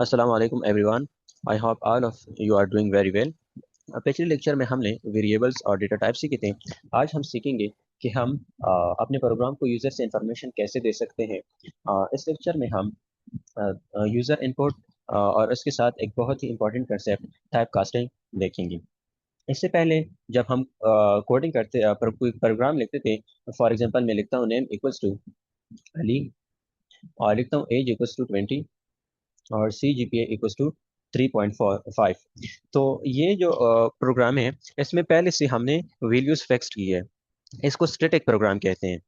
अस्सलाम वालेकुम everyone. I hope all of you are doing very well. पिछले lecture में हमने वेरिएबल्स और डेटा टाइप सीखे थे। आज हम सीखेंगे कि हम अपने प्रोग्राम को यूज़र से इंफॉर्मेशन कैसे दे सकते हैं। इस लेक्चर में हम यूज़र इनपुट और इसके साथ एक बहुत ही इंपॉर्टेंट कंसेप्ट टाइप कास्टिंग देखेंगे। इससे पहले जब हम कोडिंग करते कोई प्रोग्राम लिखते थे, फॉर एग्जांपल मैं लिखता हूँ नेम इक्वल्स टू अली और लिखता हूँ एज इक्वल्स टू 20 और C G P A equals to 3.45। तो ये जो प्रोग्राम है, इसमें पहले से हमने वैल्यूज फिक्स की है। इसको स्टैटिक प्रोग्राम कहते हैं।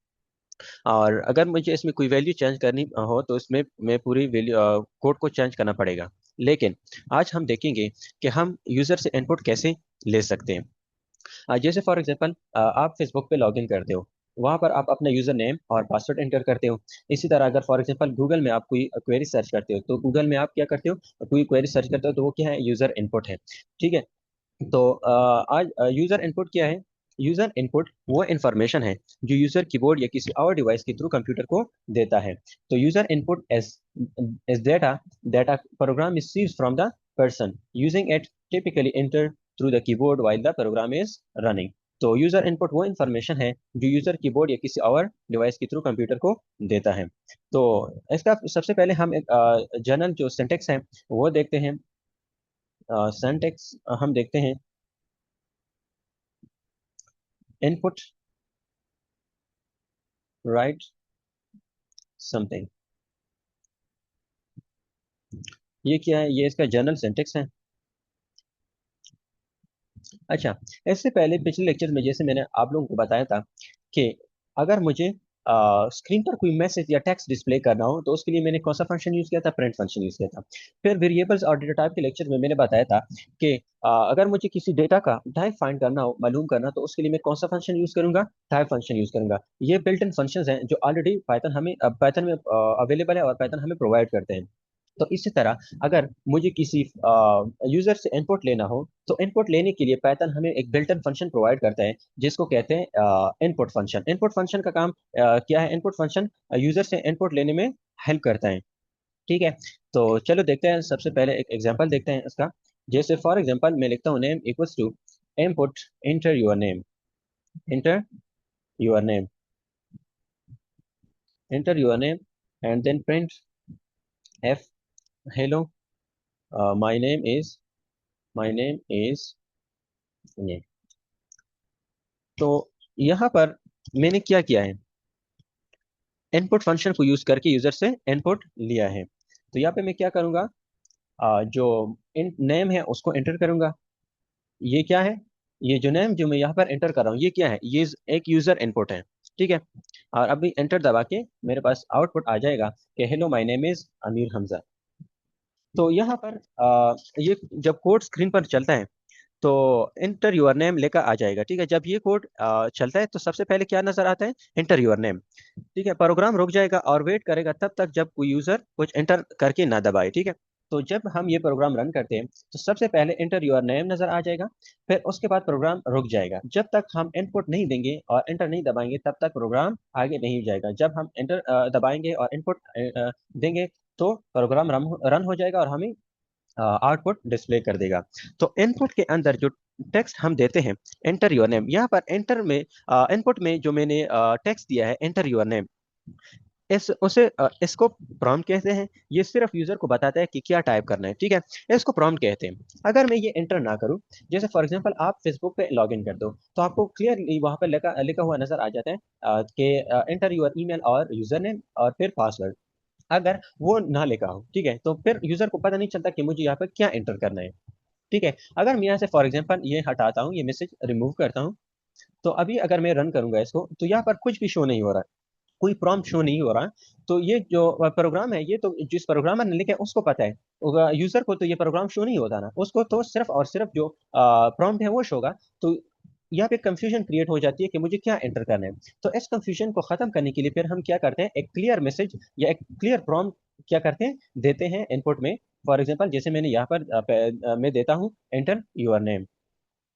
और अगर मुझे इसमें कोई वैल्यू चेंज करनी हो तो इसमें मैं पूरी वैल्यू कोड को चेंज करना पड़ेगा। लेकिन आज हम देखेंगे कि हम यूजर से इनपुट कैसे ले सकते हैं। जैसे फॉर एग्जांपल आप फेसबुक पे लॉगिन करते हो, वहां पर आप अपना यूजर नेम और पासवर्ड एंटर करते हो। इसी तरह अगर फॉर एग्जांपल गूगल में आप कोई क्वेरी सर्च करते हो, तो गूगल में आप क्या करते हो, कोई क्वेरी सर्च करते हो तो वो क्या है, यूजर इनपुट है। ठीक है। तो आज यूजर इनपुट क्या है? यूजर इनपुट वो इंफॉर्मेशन है जो यूजर कीबोर्ड या किसी और डिवाइस के थ्रू कंप्यूटर को देता है। तो user input is data that a program receives from the person using it, typically enter through the keyboard while the program is running. तो यूजर इनपुट वो इंफॉर्मेशन है जो यूजर कीबोर्ड या किसी और डिवाइस के थ्रू कंप्यूटर को देता है। तो इसका सबसे पहले हम एक जनरल जो सिंटेक्स है वो देखते हैं। सिंटेक्स हम देखते हैं। Input right something. ये क्या है? ये इसका जनरल सिंटेक्स है। अच्छा, इससे पहले पिछले लेक्चर में जैसे मैंने आप लोगों को बताया था कि अगर मुझे स्क्रीन पर कोई मैसेज या टेक्स्ट डिस्प्ले करना हो तो उसके लिए मैंने कौन सा फंक्शन यूज किया था? प्रिंट फंक्शन यूज किया था। फिर वेरिएबल्स और डेटा टाइप के लेक्चर में मैंने बताया था कि अगर मुझे किसी डेटा का टाइप फाइंड करना हो, मालूम करना, तो उसके लिए मैं कौन सा फंक्शन यूज करूंगा? टाइप फंक्शन यूज करूंगा। ये बिल्ट इन फंक्शंस हैं जो ऑलरेडी पाइथन में अवेलेबल है और पाइथन हमें प्रोवाइड करते हैं। तो इसी तरह अगर मुझे किसी यूजर से इनपुट लेना हो तो इनपुट लेने के लिए पाइथन हमें एक बिल्ट इन फंक्शन प्रोवाइड करता है जिसको कहते हैं इनपुट फंक्शन। इनपुट फंक्शन का काम क्या है? इनपुट फंक्शन यूजर से इनपुट लेने में हेल्प करता है। ठीक है। तो चलो देखते हैं, सबसे पहले एक एग्जांपल देखते हैं इसका। जैसे फॉर एग्जांपल मैं लिखता हूँ name equals to input enter your name, enter your name, enter your name and then print f hello my name is, my name is ये। तो यहाँ पर मैंने क्या किया है? इनपुट फंक्शन को यूज करके यूजर से इनपुट लिया है। तो यहाँ पे मैं क्या करूंगा? जो इन नेम है उसको एंटर करूंगा। ये क्या है? ये जो नेम जो मैं यहाँ पर एंटर कर रहा हूँ ये क्या है? ये एक यूजर इनपुट है। ठीक है। और अभी एंटर दबा के मेरे पास आउटपुट आ जाएगा कि hello my name is Amir Hamza. तो यहाँ पर ये जब कोड स्क्रीन पर चलता है तो इंटर योर नेम लेकर आ जाएगा। ठीक है। जब ये कोड चलता है तो सबसे पहले क्या नजर आता है? Inter your name. ठीक है। प्रोग्राम रुक जाएगा और वेट करेगा तब तक जब कोई यूजर कुछ एंटर करके ना दबाए। ठीक है। तो जब हम ये प्रोग्राम रन करते हैं तो सबसे पहले इंटर योर नेम नजर आ जाएगा। फिर उसके बाद प्रोग्राम रुक जाएगा। जब तक हम इनपुट नहीं देंगे और एंटर नहीं दबाएंगे तब तक प्रोग्राम आगे नहीं जाएगा। जब हम एंटर दबाएंगे और इनपुट देंगे तो प्रोग्राम रन हो जाएगा और हमें आउटपुट डिस्प्ले कर देगा। तो इनपुट के अंदर जो टेक्स्ट हम देते हैं, एंटर योर नेम, यहाँ पर एंटर में इनपुट में जो मैंने टेक्स्ट दिया है एंटर योर नेम, इसको प्रॉम्प्ट कहते हैं। ये सिर्फ यूजर को बताता है कि क्या टाइप करना है। ठीक है। इसको प्रॉम्प्ट कहते हैं। अगर मैं ये एंटर ना करूं, जैसे फॉर एग्जांपल आप फेसबुक पे लॉग इन कर दो तो आपको क्लियरली वहां पर लिखा लिखा हुआ नजर आ जाता है कि एंटर योर ईमेल और यूजर नेम और फिर पासवर्ड। अगर वो ना लिखा हो, ठीक है, तो फिर यूजर को पता नहीं चलता कि मुझे यहाँ पर क्या एंटर करना है। ठीक है। अगर मैं यहाँ से फॉर एग्जांपल ये हटाता हूँ, ये मैसेज रिमूव करता हूँ, तो अभी अगर मैं रन करूंगा इसको तो यहाँ पर कुछ भी शो नहीं हो रहा है, कोई प्रॉम्प्ट शो नहीं हो रहा। तो ये जो प्रोग्राम है, ये तो जिस प्रोग्रामर ने लिखा है उसको पता है, यूजर को तो ये प्रोग्राम शो नहीं होता ना, उसको तो सिर्फ और सिर्फ जो प्रॉम्प्ट है वो शो होगा। तो यहाँ पे कंफ्यूजन क्रिएट हो जाती है कि मुझे क्या एंटर करना है। तो इस कंफ्यूजन को खत्म करने के लिए फिर हम क्या करते हैं? एक क्लियर मैसेज या एक क्लियर प्रॉम्प्ट क्या करते हैं, देते हैं इनपुट में। फॉर एग्जाम्पल जैसे मैंने यहाँ पर मैं देता हूँ एंटर योर नेम।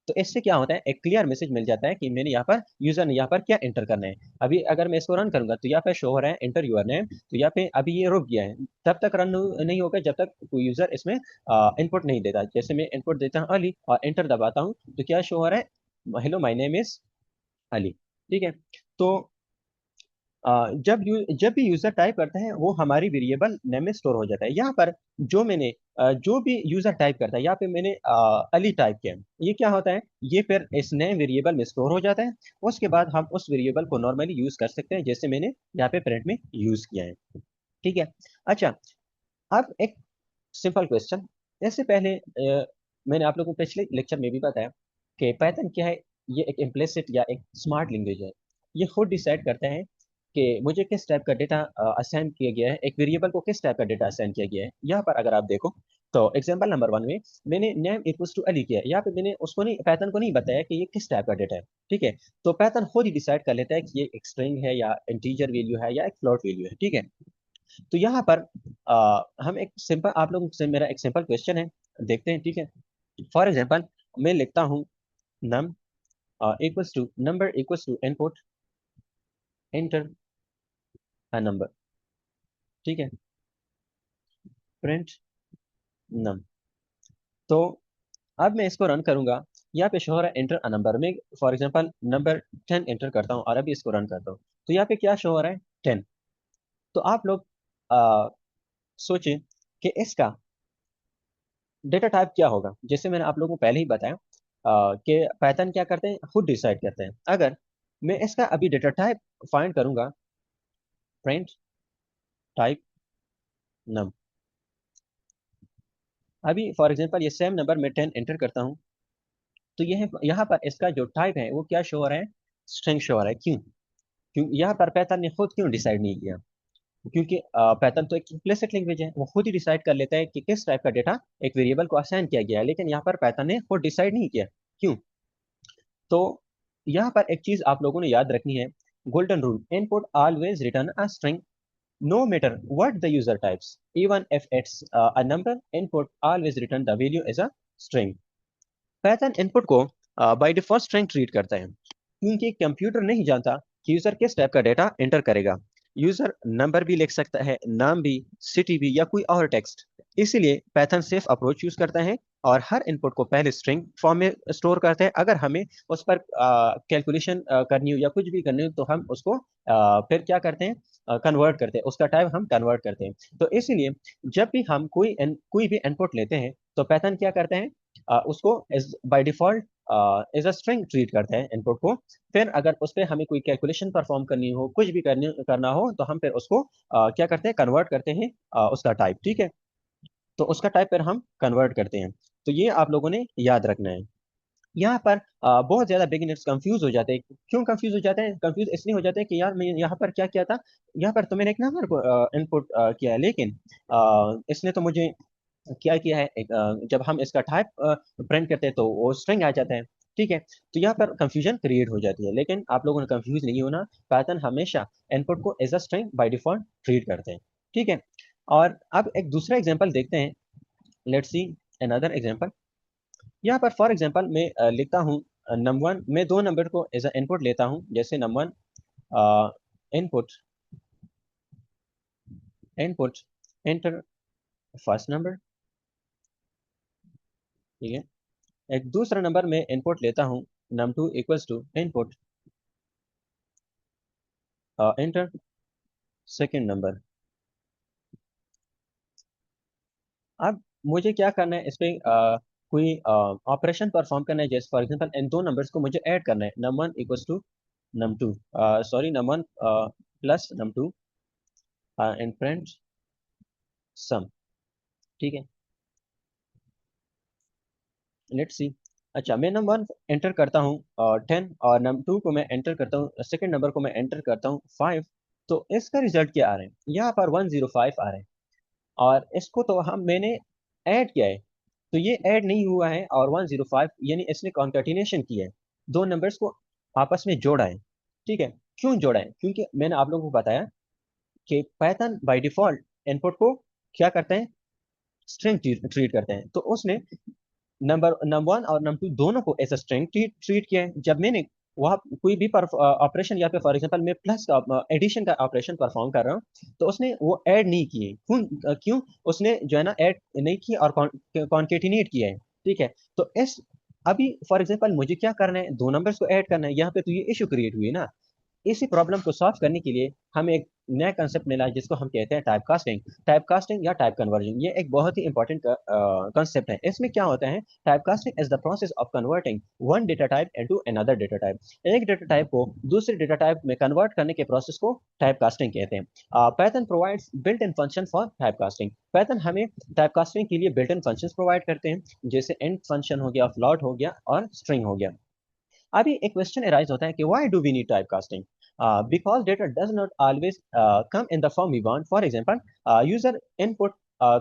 तो इससे क्या होता है, एक क्लियर मैसेज मिल जाता है कि मैंने यहाँ पर यूजर ने यहाँ पर क्या एंटर करना है। अभी अगर मैं इसको रन करूंगा तो यहाँ पे शो हो रहा है एंटर यूर नेम, तो यहाँ पे अभी ये रुक गया है, तब तक रन नहीं होगा जब तक कोई यूजर इसमें इनपुट नहीं देता। जैसे मैं इनपुट देता हूँ अली और एंटर दबाता हूँ तो क्या शो हो रहा है, hello my name is Ali. ठीक है। तो जब भी यूजर टाइप करता है वो हमारी वेरिएबल नेम में स्टोर हो जाता है। यहाँ पर जो भी यूजर टाइप करता है, यहाँ पे मैंने अली टाइप किया है, ये क्या होता है, ये फिर इस नए वेरिएबल में स्टोर हो जाता है। उसके बाद हम उस वेरिएबल को नॉर्मली यूज कर सकते हैं, जैसे मैंने यहाँ पे प्रिंट में यूज किया है। ठीक है। अच्छा, अब एक सिंपल क्वेश्चन। इससे पहले मैंने आप लोगों को पिछले लेक्चर में भी बताया कि पाइथन क्या है। ये एक इम्प्लिसिट या एक स्मार्ट लैंग्वेज है। ये खुद डिसाइड करता है कि मुझे किस टाइप का डेटा असाइन किया गया है, एक वेरिएबल को किस टाइप का डेटा असाइन किया गया है। यहाँ पर अगर आप देखो तो एग्जांपल नंबर 1 में मैंने नेम इक्वल्स टू अली किया है। यहाँ पे मैंने उसको नहीं, पाइथन को नहीं बताया कि ये किस टाइप का डेटा है। ठीक है। तो पाइथन खुद ही डिसाइड कर लेता है कि ये एक स्ट्रिंग है या इंटीजर वैल्यू है या एक फ्लोट वैल्यू है। ठीक है। तो यहाँ पर हम एक सिंपल, आप लोगों से मेरा एक सिंपल क्वेश्चन है, देखते हैं। ठीक है। फॉर एग्जांपल मैं लिखता हूँ num equals to number equals to input enter a number. ठीक है। Print num. तो अब मैं इसको रन करूंगा, यहाँ पे शो हो रहा है एंटर अ नंबर में। फॉर एग्जांपल नंबर 10 एंटर करता हूँ और अभी इसको रन करता हूँ तो यहाँ पे क्या शो हो रहा है, 10। तो आप लोग सोचिए कि इसका डेटा टाइप क्या होगा। जैसे मैंने आप लोगों को पहले ही बताया कि पाइथन क्या करते हैं, खुद डिसाइड करते हैं। अगर मैं इसका अभी डेटा टाइप फाइंड करूंगा, प्रिंट टाइप नम। अभी फॉर एग्जांपल ये सेम नंबर में 10 एंटर करता हूं तो यह यहाँ पर इसका जो टाइप है वो क्या शो हो रहा है, स्ट्रिंग शो हो रहा है। क्यों? क्यों यहाँ पर पाइथन ने खुद क्यों डिसाइड नहीं किया? क्योंकि पाइथन तो एक इम्प्लिसिट लैंग्वेज है, वो खुद ही डिसाइड कर लेता है कि किस टाइप का डेटा एक वेरिएबल को असाइन किया गया है। लेकिन यहाँ पर पाइथन ने खुद डिसाइड नहीं किया। क्यों? तो यहाँ पर एक चीज आप लोगों ने याद रखनी है, golden rule, input always return a string no matter what the user types, even if it's a number, input always return the value as a string। Python input को बाय डिफॉल्ट स्ट्रिंग ट्रीट करता है, क्योंकि computer नहीं जानता कि user किस type का data enter करेगा। यूजर नंबर भी लिख सकता है, नाम भी, सिटी भी, या कोई और टेक्स्ट। इसीलिए पाइथन सेफ अप्रोच यूज करता है और हर इनपुट को पहले स्ट्रिंग फॉर्म में स्टोर करते हैं। अगर हमें उस पर कैलकुलेशन करनी हो या कुछ भी करनी हो तो हम उसको फिर क्या करते हैं, कन्वर्ट करते हैं, उसका टाइप हम कन्वर्ट करते हैं। तो इसीलिए जब भी हम कोई भी इनपुट लेते हैं तो पाइथन क्या करते हैं, उसको by default as a string treat करते हैं इनपुट को। फिर अगर उस पर हमें कोई कैलकुलेशन परफॉर्म करनी हो, कुछ भी करना हो तो हम फिर उसको क्या करते हैं, कन्वर्ट करते हैं उसका टाइप। ठीक है। तो उसका टाइप फिर हम कन्वर्ट करते हैं। तो ये आप लोगों ने याद रखना है। यहाँ पर बहुत ज्यादा बिगिनर्स कंफ्यूज हो जाते हैं। क्यों कंफ्यूज हो जाते हैं? कंफ्यूज इसलिए हो जाते हैं कि यार मैं यहाँ पर क्या किया था, यहाँ पर तो मैंने एक नंबर को इनपुट किया है, लेकिन इसने तो मुझे क्या किया है, जब हम इसका टाइप प्रिंट करते हैं तो वो स्ट्रिंग आ जाता है। ठीक है। तो यहाँ पर कंफ्यूजन क्रिएट हो जाती है, लेकिन आप लोगों ने कंफ्यूज नहीं होना। पाइथन हमेशा इनपुट को as a string by default treat करते हैं। ठीक है। और अब एक दूसरा एग्जांपल देखते हैं। Let's see another example. यहाँ पर फॉर एग्जांपल मैं लिखता हूँ नंबर 1, मैं दो नंबर को एज अ इनपुट लेता हूँ, जैसे number 1 input input enter first number. ठीक है। एक दूसरा नंबर में इनपुट लेता हूँ num2 equals to input enter second number. अब मुझे क्या करना है, इस पे कोई ऑपरेशन परफॉर्म करना है। जैसे फॉर एग्जांपल इन दो नंबर्स को मुझे ऐड करना है, num1 equals to num2, sorry num1 plus num2 and print sum. ठीक है। Let's see. अच्छा, मैं नंबर 1 एंटर करता हूँ 10 और num2 को मैं एंटर करता हूँ, सेकेंड नंबर को मैं एंटर करता हूँ 5। तो इसका रिजल्ट क्या आ रहा है, यहाँ पर 105 आ रहा है। और इसको तो हम मैंने ऐड किया है, तो ये ऐड नहीं हुआ है। और 105 यानी इसने कॉन्केटिनेशन किया है, दो नंबर्स को आपस में जोड़ा है। ठीक है। क्यों जोड़ा है? क्योंकि मैंने आप लोगों को बताया कि पाइथन बाय डिफॉल्ट इनपुट को क्या करते हैं, स्ट्रिंग ट्रीट करते हैं। तो उसने नंबर वन और नंबर टू दोनों को एज अ स्ट्रिंग ट्रीट किया है। जब मैंने वहाँ कोई भी ऑपरेशन या फिर फॉर एग्जांपल मैं प्लस का एडिशन का ऑपरेशन परफॉर्म कर रहा हूँ, तो उसने वो ऐड नहीं किए। क्यों उसने जो है ना ऐड नहीं की और कॉन्केटिनेट किया है, ठीक है। तो इस अभी फॉर एग्जांपल मुझे क्या करना है, दो नंबर्स को ऐड करना है, यहाँ पे तो ये इशू क्रिएट हुई ना। इसी प्रॉब्लम को सॉल्व करने के लिए हमें एक नया कंसेप्ट मिला जिसको हम कहते हैं टाइप कास्टिंग या टाइप कन्वर्जन। ये एक बहुत ही इंपॉर्टेंट कंसेप्ट है। इसमें क्या होता है, type casting is the process of converting one data type into another data type. एक डेटा टाइप को दूसरे डेटा टाइप में कन्वर्ट करने के प्रोसेस को टाइप कास्टिंग कहते हैं। Python provides built in function for type casting. Python हमें टाइप कास्टिंग के लिए बिल्ट इन फंक्शन प्रोवाइड करते हैं, जैसे इंट फंक्शन हो गया, फ्लोट हो गया और स्ट्रिंग हो गया। अभी एक क्वेश्चन अराइज होता है कि why do we need type casting? Because data does not always come in the form we want. For example, user input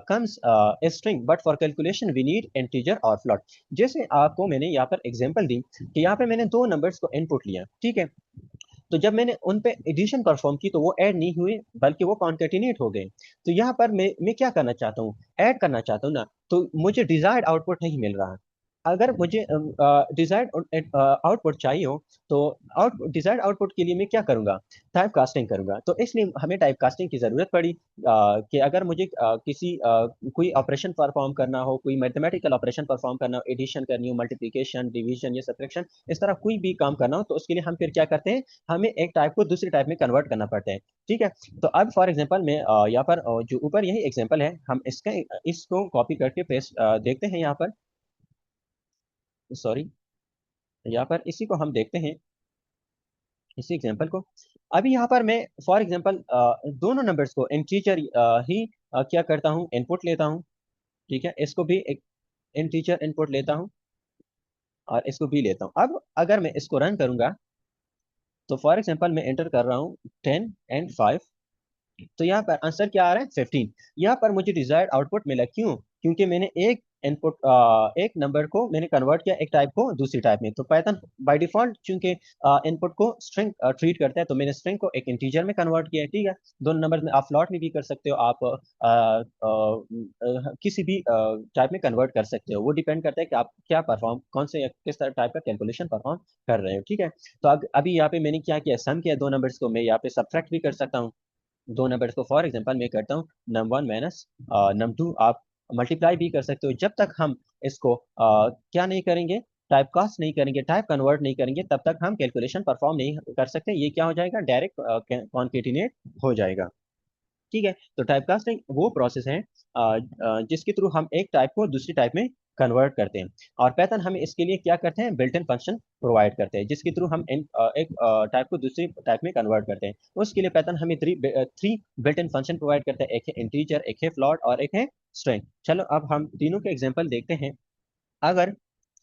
comes a string, but for calculation we need integer or float. जैसे आपको मैंने यहाँ पर example दी कि यहाँ पे मैंने दो नंबर्स को इनपुट लिया, ठीक है। तो जब मैंने उन पे एडिशन परफॉर्म की तो वो ऐड नहीं हुए, बल्कि वो कॉन्केटिनेट हो गए। तो यहाँ पर मैं क्या करना चाहता हूँ, ऐड करना चाहता हूँ ना, तो मुझे डिजायर्ड आउटपुट नहीं मिल रहा। अगर मुझे डिजायर्ड आउटपुट चाहिए हो, तो डिजायर्ड आउटपुट के लिए मैं क्या करूंगा, टाइप कास्टिंग करूंगा। तो इसलिए हमें टाइप कास्टिंग की जरूरत पड़ी कि अगर मुझे कोई ऑपरेशन परफॉर्म करना हो, कोई मैथमेटिकल ऑपरेशन परफॉर्म करना हो, एडिशन करनी हो, मल्टीप्लिकेशन, डिवीजन या सब्ट्रैक्शन, इस तरह कोई भी काम करना हो, तो उसके लिए हम फिर क्या करते हैं, हमें एक टाइप को दूसरी टाइप में कन्वर्ट करना पड़ता है, ठीक है। तो अब फॉर एग्जांपल मैं यहाँ पर जो ऊपर यही एग्जांपल है, हम इसको कॉपी करके पेस्ट देखते हैं यहाँ पर। सॉरी, यहाँ पर इसी को हम देखते हैं, इसी एग्जांपल को। अभी यहाँ पर मैं फॉर एग्जांपल दोनों नंबर्स को इंटीजर ही क्या करता हूँ, इनपुट लेता हूँ, ठीक है। इसको भी एक इंटीजर इनपुट लेता हूँ और इसको भी लेता हूँ। अब अगर मैं इसको रन करूंगा, तो फॉर एग्जांपल मैं एंटर कर रहा हूँ 10 and 5, तो यहाँ पर आंसर क्या आ रहा है, 15। यहाँ पर मुझे डिजायर्ड आउटपुट मिला, क्यों? क्योंकि मैंने एक इनपुट एक नंबर को मैंने कन्वर्ट किया एक टाइप को दूसरी टाइप में। तो पाइथन बाय डिफॉल्ट चूंकि इनपुट को स्ट्रिंग ट्रीट करता है, तो मैंने स्ट्रिंग को एक इंटीजर में कन्वर्ट किया है, ठीक है। दोनों नंबर में आप फ्लॉट में भी कर सकते हो, आप किसी भी टाइप में कन्वर्ट कर सकते हो। वो डिपेंड करता है कि आप क्या परफॉर्म, कौन से किस तरह टाइप का कैलकुलेशन परफॉर्म कर रहे हो, ठीक है। तो अभी यहाँ पे मैंने क्या किया, सम किया दो नंबर्स को, मैं यहाँ पे सब्ट्रैक्ट भी कर सकता हूँ दो नंबर्स को। फॉर एग्जांपल मैं करता हूँ num one minus num two. आप मल्टीप्लाई भी कर सकते हो। जब तक हम इसको क्या नहीं करेंगे, टाइप कास्ट नहीं करेंगे, टाइप कन्वर्ट नहीं करेंगे, तब तक हम कैलकुलेशन परफॉर्म नहीं कर सकते। ये क्या हो जाएगा, डायरेक्ट कॉन्केटिनेट हो जाएगा, ठीक है। तो टाइप कास्टिंग वो प्रोसेस है जिसके थ्रू हम एक टाइप को दूसरी टाइप में कन्वर्ट करते हैं। और पैथन हमें इसके लिए क्या करते हैं, बिल्ट इन फंक्शन प्रोवाइड करते हैं, जिसके थ्रू हम एक टाइप को दूसरी टाइप में कन्वर्ट करते हैं। उसके लिए पैथन हमें three built in function provide करता है, एक है इंटीजर, एक है फ्लॉट और एक है स्ट्रिंग। चलो अब हम तीनों के एग्जाम्पल देखते हैं। अगर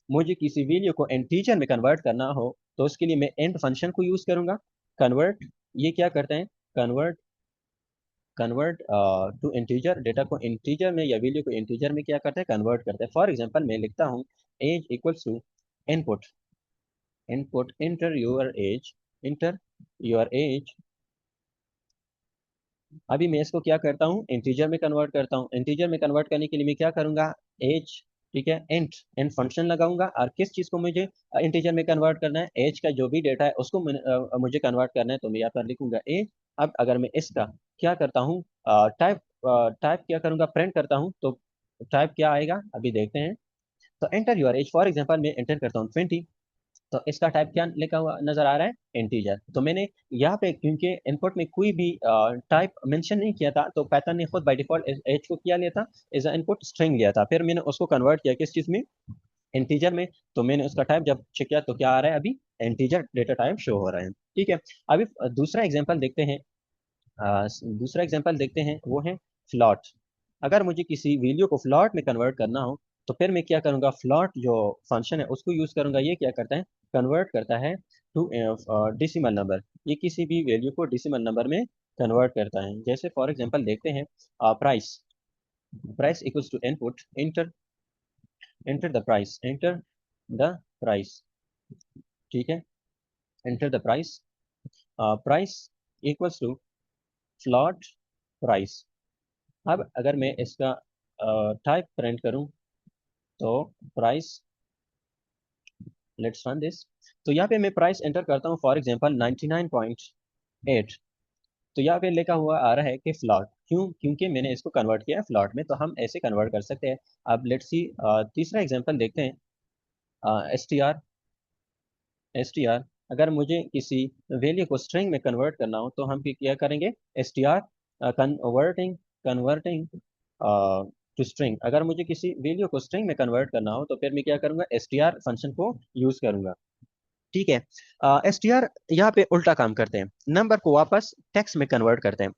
मुझे किसी वैल्यू को इंटीजर में कन्वर्ट करना हो, तो उसके लिए मैं इंट फंक्शन को यूज करूंगा। कन्वर्ट, ये क्या करते हैं, convert convert to integer, data को इंटीजर में या वैल्यू को इंटीजर में क्या करते हैं, कन्वर्ट करते हैं। फॉर एग्जांपल मैं लिखता हूँ age equals to input, enter your age, enter your age. अभी मैं इसको क्या करता हूँ, इंटीजर में कन्वर्ट करता हूँ। इंटीजर में कन्वर्ट करने के लिए मैं क्या करूंगा, एज, ठीक है, इंट फंक्शन लगाऊंगा। और किस चीज को मुझे इंटीजर में कन्वर्ट करना है, एज का जो भी डेटा है उसको मुझे कन्वर्ट करना है, तो मैं यहाँ पर लिखूंगा एज। अब अगर मैं इसका क्या करता हूँ, टाइप टाइप क्या करूंगा, प्रिंट करता हूँ, तो टाइप क्या आएगा अभी देखते हैं। तो enter your as, for example मैं एंटर करता हूँ 20, तो इसका टाइप क्या लिखा हुआ नजर आ रहा है, इंटीजर। तो मैंने यहाँ पे क्योंकि इनपुट में कोई भी टाइप मेंशन नहीं किया था, तो पाइथन ने खुद बाय डिफॉल्ट एज को किया लिया था, एज इनपुट स्ट्रिंग लिया था। फिर मैंने उसको कन्वर्ट किया किस चीज में, इंटीजर में। तो मैंने उसका टाइप जब चेक किया तो क्या आ रहा है, अभी इंटीजर डेटा टाइप शो हो रहा है, ठीक है। अभी दूसरा एग्जाम्पल देखते हैं। दूसरा एग्जाम्पल देखते हैं, वो है फ्लॉट। अगर मुझे किसी वैल्यू को फ्लॉट में कन्वर्ट करना हो, तो फिर मैं क्या करूंगा, फ्लॉट जो फंक्शन है उसको यूज करूंगा। ये क्या करता है, कन्वर्ट करता है टू डेसिमल नंबर। ये किसी भी वैल्यू को डेसिमल नंबर में कन्वर्ट करता है। जैसे फॉर एग्जांपल देखते हैं, price, price equals to input, enter enter the price, enter the price, ठीक है, enter the price. Price equals to float price. अब अगर मैं इसका टाइप प्रिंट करूं, तो प्राइस, लेट्स रन दिस। तो यहाँ पे मैं प्राइस एंटर करता हूँ, फॉर एग्जांपल 99.8। तो यहाँ पे लिखा हुआ आ रहा है कि फ्लॉट, क्यों? क्योंकि मैंने इसको कन्वर्ट किया है फ्लॉट में, तो हम ऐसे कन्वर्ट कर सकते हैं। अब लेट्स सी तीसरा एग्जांपल देखते हैं। एस टी आर, अगर मुझे किसी वैल्यू को स्ट्रिंग में कन्वर्ट करना हो तो हम क्या करेंगे? S T R converting, converting to string. अगर मुझे किसी वैल्यू को स्ट्रिंग में कन्वर्ट करना हो तो फिर मैं क्या करूंगा? एस टी आर फंक्शन को यूज करूंगा। ठीक है। एस टी आर यहाँ पे उल्टा काम करते हैं, नंबर को वापस टेक्स्ट में कन्वर्ट करते हैं।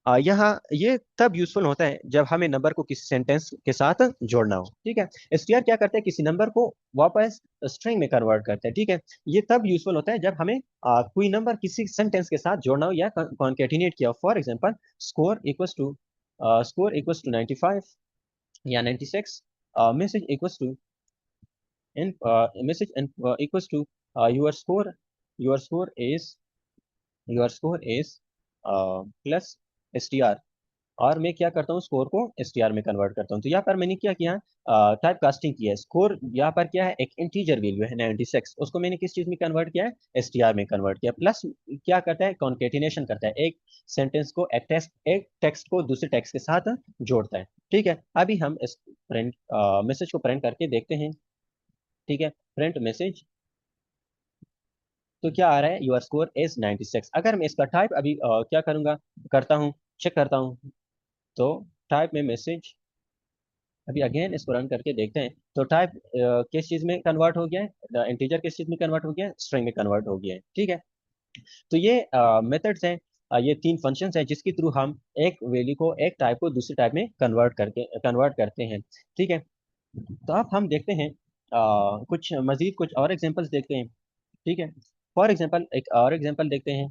यहाँ ये तब यूजफुल होता है जब हमें नंबर को किसी सेंटेंस के साथ जोड़ना हो। ठीक है। एसटीआर क्या करते हैं? किसी नंबर को वापस स्ट्रिंग में कन्वर्ट करते हैं। ठीक है। ये तब यूजफुल होता है जब हमें कोई नंबर किसी सेंटेंस के साथ जोड़ना हो या कॉन्केटिनेट किया हो। For example, score equals to score equals to 95 या 96, मैसेज इक्वल्स टू इन message equals to your score, your score is your score is plus S T R. और मैं क्या करता हूँ? स्कोर को एसटीआर में कन्वर्ट करता हूँ। तो यहाँ पर मैंने क्या किया? टाइप कास्टिंग किया है। स्कोर यहाँ पर क्या है? एक इंटीजर वैल्यू है 96, उसको मैंने किस चीज में कन्वर्ट किया है? एसटीआर में कन्वर्ट किया। प्लस क्या करता है? कॉन्केटिनेशन करता है, एक सेंटेंस को एक टेक्स्ट को दूसरे टेक्स्ट के साथ जोड़ता है। ठीक है। अभी हम इस प्रिंट मैसेज को प्रिंट करके देखते हैं। ठीक है। प्रिंट मैसेज, तो क्या आ रहा है? Your score is 96। अगर मैं इसका टाइप अभी क्या करूंगा, करता हूँ, चेक करता हूँ, तो टाइप में मैसेज, अभी अगेन इसको रन करके देखते हैं। तो टाइप किस चीज में कन्वर्ट हो गया है? इंटीजर किस चीज में कन्वर्ट हो गया है? स्ट्रिंग में कन्वर्ट हो गया है। ठीक है। तो ये मेथड्स हैं, ये तीन फंक्शंस हैं जिसके थ्रू हम एक वैल्यू को, एक टाइप को दूसरे टाइप में कन्वर्ट करते हैं। ठीक है। तो अब हम देखते हैं कुछ मजीद, कुछ और एग्जांपल्स देखते हैं। ठीक है। फॉर एग्जांपल एक और एग्जांपल देखते हैं।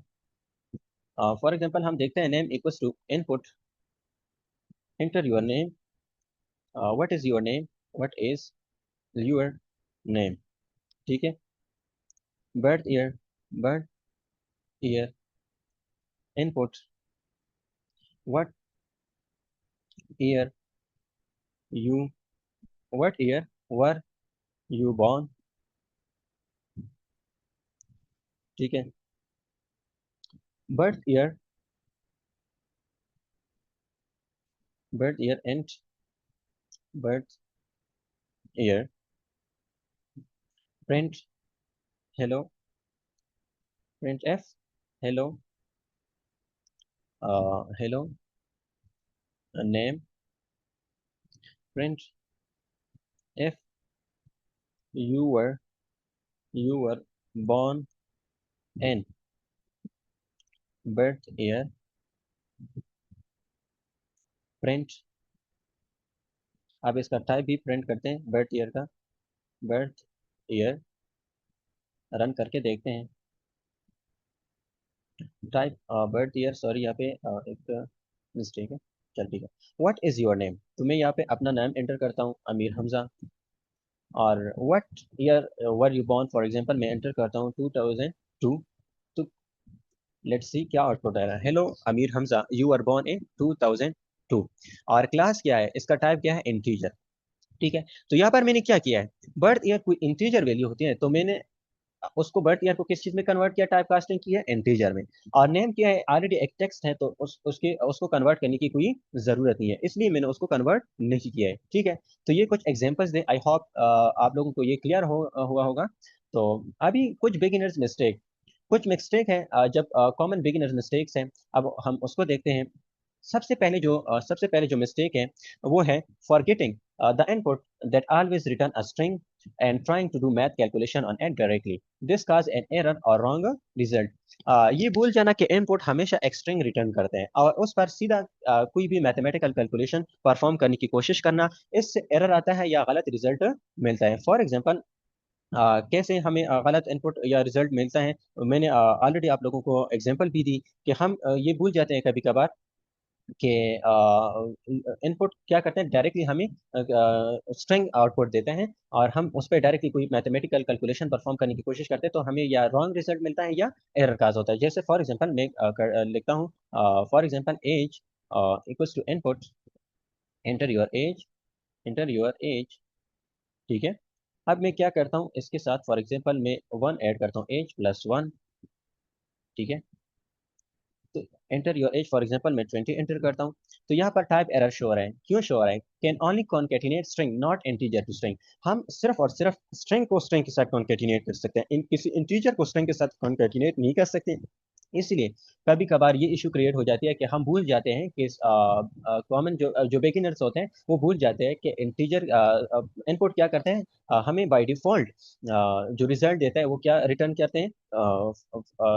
फॉर एग्जांपल हम देखते हैं, name equals to input, enter your name, what is your name, what is your name. ठीक है। Birth year, birth year input, what year you, what year were you born. ठीक है। Birth year, birth year and birth year, print hello, print f hello, hello name, print f you were, you were born in birth year, print. अब इसका type भी print करते हैं birth year का, birth year, run करके देखते हैं। Type birth year, sorry यहाँ पे एक मिस्टेक है। चल ठीक है। व्हाट इज योर नेम, तो मैं यहाँ पे अपना नाम एंटर करता हूँ, अमीर हमजा। और what year were you born, for example मैं एंटर करता हूँ 2002। तो लेट्स सी क्या आउटपुट आ रहा है। Hello Amir Hamza, you are born in 2002। और क्लास क्या है? इसका टाइप क्या है? इंटीजर। ठीक है। तो यहाँ पर मैंने क्या किया है? बर्थ ईयर कोई इंटीजर वैल्यू होती है, तो मैंने उसको बर्थ ईयर को किस चीज में कन्वर्ट किया? टाइप कास्टिंग की है, इंटीजर में। और नेम क्या है? ऑलरेडी एक टेक्स्ट है, तो उसको कन्वर्ट करने की कोई जरूरत नहीं है, इसलिए मैंने उसको कन्वर्ट नहीं किया है। ठीक है। तो ये कुछ एग्जांपल्स दे, आई होप आप लोगों को ये क्लियर हुआ होगा। तो अभी कुछ बिगिनर्स मिस्टेक, कुछ मिस्टेक है जब कॉमन बिगिनर्स मिस्टेक्स हैं, अब हम उसको देखते हैं। सबसे पहले जो मिस्टेक है वो है forgetting the input that always return a string and trying to do math calculation on it directly. This cause an error or wrong result. ये भूल जाना कि इनपुट हमेशा एक स्ट्रिंग रिटर्न करते हैं और उस पर सीधा कोई भी मैथमेटिकल कैलकुलेशन परफॉर्म करने की कोशिश करना, इससे एरर आता है या गलत रिजल्ट मिलता है। फॉर एग्जांपल, कैसे हमें गलत इनपुट या रिजल्ट मिलता है, मैंने ऑलरेडी आप लोगों को एग्जांपल भी दी कि हम ये भूल जाते हैं कभी कभार कि इनपुट क्या करते हैं, डायरेक्टली हमें स्ट्रिंग आउटपुट देते हैं और हम उस पर डायरेक्टली कोई मैथमेटिकल कैलकुलेशन परफॉर्म करने की कोशिश करते हैं, तो हमें या रॉन्ग रिजल्ट मिलता है या एरर काज होता है। जैसे फॉर एग्जांपल मैं लिखता हूँ, for example age equals to input, enter your age, enter your age, ठीक है। अब मैं क्या करता हूँ इसके साथ, फॉर एग्जांपल मैं 1 ऐड करता हूँ, एज प्लस 1। ठीक है, तो enter your as, for example मैं 20 एंटर करता हूँ। तो यहाँ पर टाइप एरर शो हो रहा है, क्यों शो हो रहा है? Can only concatenate string not integer to string. हम सिर्फ और सिर्फ स्ट्रिंग को स्ट्रिंग के साथ कॉन्केटिनेट कर सकते हैं, किसी इंटीजर को स्ट्रिंग के साथ कॉन्केटिनेट नहीं कर सकते। इसलिए कभी कभार ये इशू क्रिएट हो जाती है कि हम भूल जाते हैं कि कॉमन जो बिगिनर्स होते हैं वो भूल जाते हैं कि इंटीजर इनपुट क्या करते हैं। हमें बाय डिफॉल्ट जो रिजल्ट देता है वो क्या रिटर्न करते हैं,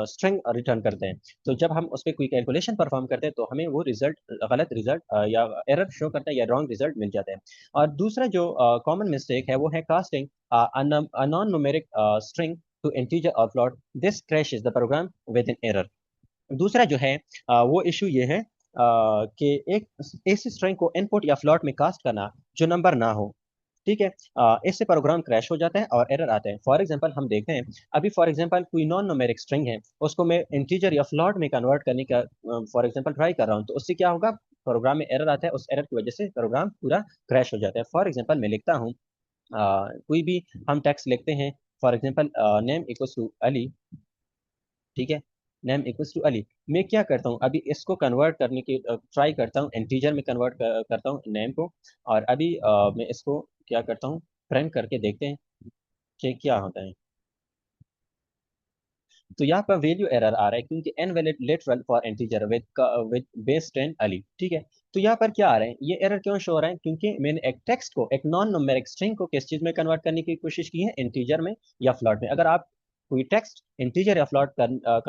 स्ट्रिंग रिटर्न करते हैं। तो जब हम उस पर कोई कैलकुलेशन परफॉर्म करते हैं तो हमें वो रिजल्ट, गलत रिजल्ट या एरर शो करता है या रॉन्ग रिजल्ट मिल जाता है। और दूसरा जो कॉमन मिस्टेक है वो है casting a non-numeric string to integer or float. This crashes the program with an error. दूसरा जो है वो इशू ये है कि एक ऐसी स्ट्रिंग को इनपुट या फ्लोट में कास्ट करना जो नंबर ना हो। ठीक है, इससे प्रोग्राम क्रैश हो जाता है और एरर आते हैं। फॉर एग्जांपल हम देखते हैं, अभी फॉर एग्जांपल कोई नॉन न्यूमेरिक स्ट्रिंग है, उसको मैं इंटीजर या फ्लोट में कन्वर्ट करने का फॉर एग्जांपल ट्राई कर रहा हूँ, तो उससे क्या होगा? प्रोग्राम में एरर आता है, उस एरर की वजह से प्रोग्राम पूरा क्रैश हो जाता है। फॉर एग्जांपल मैं लिखता हूँ, कोई भी हम टेक्स्ट लिखते हैं, for example name equals to Ali. ठीक है, नेम इक्वल्स टू अली। मैं क्या करता हूँ, अभी इसको कन्वर्ट करने की ट्राई करता हूँ, इंटीजर में कन्वर्ट करता हूँ नेम को। और अभी मैं इसको क्या करता हूँ, प्रिंट करके देखते हैं कि क्या होता है। तो यहाँ पर वैल्यू एरर आ रहा है क्योंकि invalid literal for integer with base 10 Ali. ठीक है, तो यहाँ पर क्या आ रहा है, ये एरर क्यों शो हो रहा है? क्योंकि मैंने एक टेक्स्ट को, एक नॉन न्यूमेरिक स्ट्रिंग को किस चीज में कन्वर्ट करने की कोशिश की है, इंटीजर में या फ्लोट में। अगर आप कोई टेक्स्ट इंटीजर या फ्लोट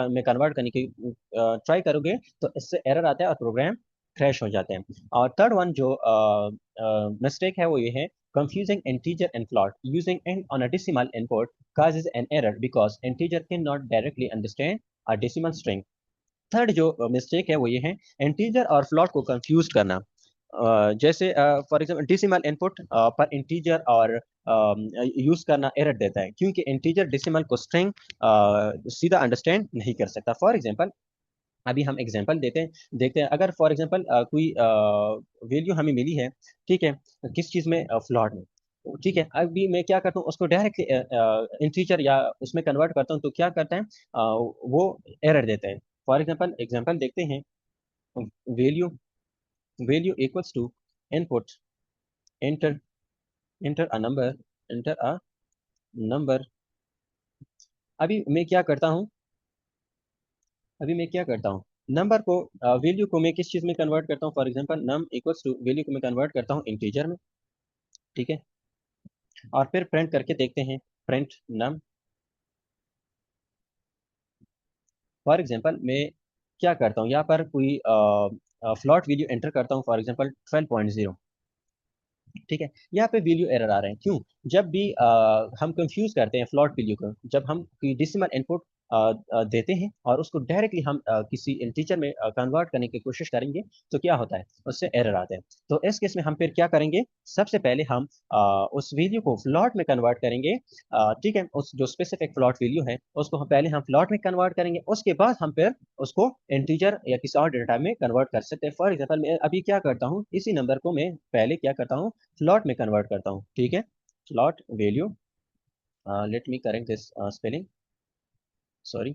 में कन्वर्ट करने की ट्राई करोगे तो इससे एरर आता है और प्रोग्राम क्रैश हो जाते हैं। और थर्ड वन जो मिस्टेक है वो ये है, confusing integer and float using n on a decimal input causes an error because integer cannot directly understand a decimal string. Third जो मिस्टेक है वो ये है, इंटीजर और फ्लोट को कंफ्यूज करना। जैसे फॉर एग्जांपल डेसिमल इनपुट पर इंटीजर और यूज करना एरर देता है, क्योंकि इंटीजर डेसिमल को स्ट्रिंग सीधा अंडरस्टैंड नहीं कर सकता। फॉर एग्जांपल अभी हम एग्जांपल देते हैं, देखते हैं। अगर फॉर एग्जांपल कोई वैल्यू हमें मिली है, ठीक है, किस चीज में, फ्लोट में। ठीक है, अभी मैं क्या करता हूँ, उसको डायरेक्टली इंटीजर या उसमें कन्वर्ट करता हूँ, तो क्या करता है, वो एरर देता है। फॉर एग्जांपल एग्जांपल देखते हैं, value value equals to input, enter enter a number, enter a number. अभी मैं क्या करता हूँ, अभी मैं क्या करता हूँ, नंबर को, वैल्यू को मैं किस चीज में कन्वर्ट करता हूँ, for example num equals to, value को मैं कन्वर्ट करता हूँ इंटीजर में। ठीक है, और फिर प्रिंट करके देखते हैं, प्रिंट नम। फॉर एग्जांपल मैं क्या करता हूँ, यहाँ पर कोई फ्लोट वैल्यू एंटर करता हूँ, फॉर एग्जांपल 12.0। ठीक है, यहाँ पे वैल्यू एरर आ रहे हैं, क्यों? जब भी हम कंफ्यूज करते हैं फ्लोट वैल्यू को, जब हम कोई डेसिमल इनपुट देते हैं और उसको डायरेक्टली हम किसी इंटीजर में कन्वर्ट करने की कोशिश करेंगे, तो क्या होता है, उससे एरर आते हैं। तो इस केस में हम फिर क्या करेंगे, सबसे पहले हम उस वैल्यू को फ्लोट में कन्वर्ट करेंगे। ठीक है, उस जो स्पेसिफिक फ्लोट वैल्यू है उसको हम पहले हम फ्लोट में कन्वर्ट करेंगे, उसके बाद हम फिर उसको इंटीजर या किसी और डेटा में कन्वर्ट कर सकते हैं। फॉर एग्जाम्पल मैं अभी क्या करता हूँ, इसी नंबर को मैं पहले क्या करता हूँ, फ्लोट में कन्वर्ट करता हूँ। ठीक है, float value, let me correct this spelling, sorry.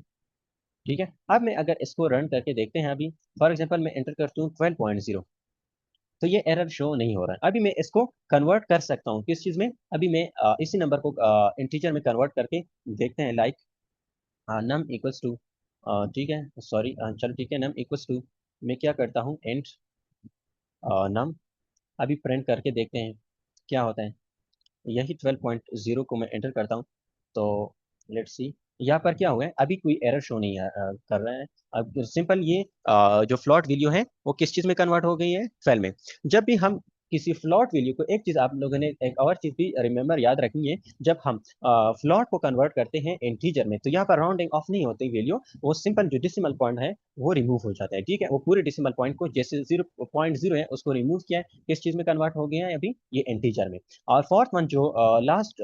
ठीक है, अब मैं अगर इसको रन करके देखते हैं, अभी फॉर एग्जांपल मैं एंटर करता हूँ 12.0, तो ये एरर शो नहीं हो रहा है। अभी मैं इसको कन्वर्ट कर सकता हूँ किस चीज में, अभी मैं इसी नंबर को इंटीजर में कन्वर्ट करके देखते हैं, लाइक नम इक्वल्स टू, ठीक है, सॉरी, चलो ठीक है, नम इक्वल्स टू, मैं क्या करता हूँ, एंड नम। अभी प्रिंट करके देखते हैं क्या होता है, यही 12.0 को मैं एंटर करता हूँ। तो लेट्स सी यहाँ पर क्या हुआ है, अभी कोई एरर शो नहीं कर रहा है। अब सिंपल ये जो फ्लोट वैल्यू है वो किस चीज में कन्वर्ट हो गई है, 12 में। जब भी हम किसी फ्लोट वैल्यू को, एक चीज आप लोगों ने एक और चीज भी रिमेम्बर याद रखनी है, जब हम फ्लोट को कन्वर्ट करते हैं इंटीजर में, तो यहाँ पर राउंडिंग ऑफ नहीं होती वैल्यू, वो सिंपल जो डिसिमल पॉइंट है वो रिमूव हो जाता है। ठीक है, वो पूरे डिसिमल पॉइंट को, जैसे 0.0 है उसको रिमूव किया है, किस चीज में कन्वर्ट हो गया है, अभी ये इंटीजर में। और फोर्थ वन जो लास्ट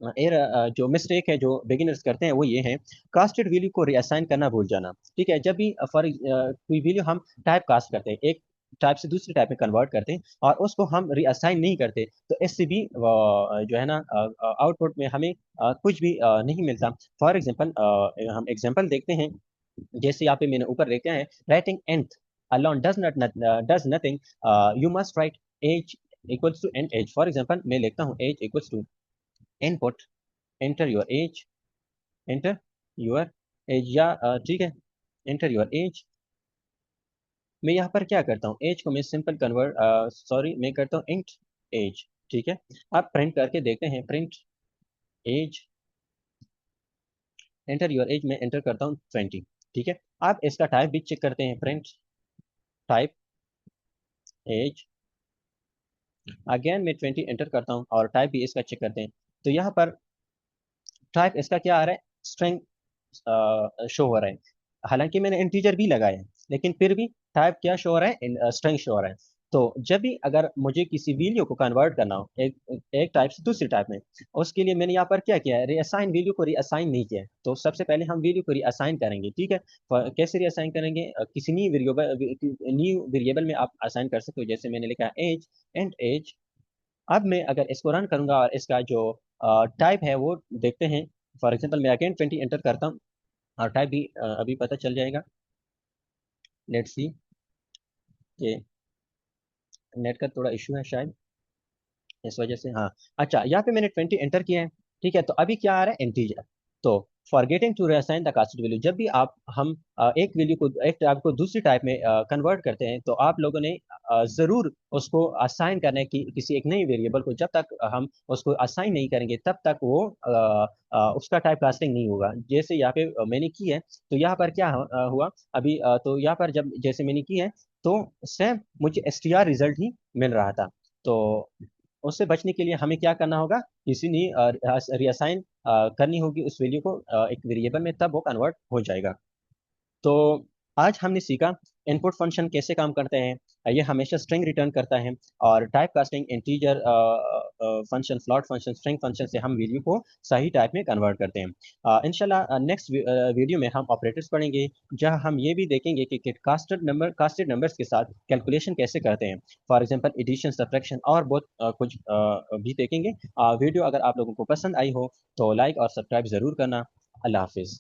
एर जो मिस्टेक है जो बिगिनर्स करते हैं वो ये है, कास्टेड वैल्यू को रीअसाइन करना भूल जाना। ठीक है, जब भी फॉर कोई वैल्यू हम टाइप कास्ट करते हैं, एक टाइप से दूसरी टाइप में कन्वर्ट करते हैं और उसको हम रीअसाइन नहीं करते, तो इससे भी जो है ना आउटपुट में हमें कुछ भी नहीं मिलता। फॉर एग्जांपल हम एग्जांपल देखते हैं, जैसे यहाँ पे मैंने ऊपर देखते हैं, writing nth alone does nothing, you must write age equals to n age। For example मैं लिखता हूँ age equals to input, enter your age, enter your age, या ठीक है, enter your age। मैं यहाँ पर क्या करता हूँ, एज को मैं सिंपल कन्वर्ट सॉरी मैं करता हूँ इंट एज, ठीक है। आप प्रिंट करके देखते हैं, print age, enter your age में एंटर करता हूँ 20, ठीक है। आप इसका टाइप भी चेक करते हैं, प्रिंट टाइप एज, अगेन मैं 20 एंटर करता हूँ और टाइप भी इसका चेक करते हैं। तो यहाँ पर टाइप इसका क्या आ रहा है, स्ट्रिंग शो हो रहा है। हालांकि मैंने इंटीजर भी लगाया है, लेकिन फिर भी टाइप क्या शो हो रहा है, स्ट्रिंग शो हो रहा है। तो जब भी अगर मुझे किसी वैल्यू को कन्वर्ट करना हो एक टाइप से दूसरी टाइप में, उसके लिए मैंने यहाँ पर क्या किया है, रीअसाइन वैल्यू को रीअसाइन नहीं किया है। तो सबसे पहले हम वैल्यू को रीअसाइन करेंगे, ठीक है। कैसे रीअसाइन करेंगे, किसी न्यू वेरिएबल में आप असाइन कर सकते हो। जैसे मैंने लिखा एज एंड एज। अब मैं अगर इसको रन करूंगा और इसका जो टाइप है वो देखते हैं। फॉर एग्जांपल मैं अगेन 20 एंटर करता हूँ और टाइप भी अभी पता चल जाएगा। लेट्स सी कि नेट का थोड़ा इशू है शायद, इस वजह से। हाँ, अच्छा, यहाँ पे मैंने 20 एंटर किया है, ठीक है। तो अभी क्या आ रहा है, इंटीजर। तो forgetting to reassign the casted value, जब भी हम एक वैल्यू को, एक टाइप को दूसरी टाइप में कन्वर्ट करते हैं, तो आप लोगों ने जरूर उसको असाइन करना है कि किसी एक नई वेरिएबल को। जब तक हम उसको असाइन नहीं करेंगे तब तक वो उसका टाइप कास्टिंग नहीं होगा। जैसे यहाँ पे मैंने की है, तो यहाँ पर क्या हुआ अभी, तो यहाँ पर जब जैसे मैंने की है, तो सेम मुझे str रिजल्ट ही मिल रहा था। तो उससे बचने के लिए हमें क्या करना होगा, किसी ने रीअसाइन करनी होगी उस वैल्यू को एक वेरिएबल में, तब वो कन्वर्ट हो जाएगा। तो आज हमने सीखा इनपुट फंक्शन कैसे काम करते हैं। ये हमेशा स्ट्रिंग रिटर्न करता है, और type casting integer function, float function, string function से हम वैल्यू को सही टाइप में कन्वर्ट करते हैं। इंशाल्लाह नेक्स्ट वीडियो में हम ऑपरेटर्स पढ़ेंगे, जहां हम ये भी देखेंगे कि कास्टेड नंबर्स के साथ कैलकुलेशन कैसे करते हैं। फॉर एग्जांपल एडिशन, सब्ट्रैक्शन और बहुत कुछ भी देखेंगे। वीडियो अगर आप लोगों को पसंद आई हो तो लाइक और सब्सक्राइब जरूर करना। अल्लाह हाफिज़।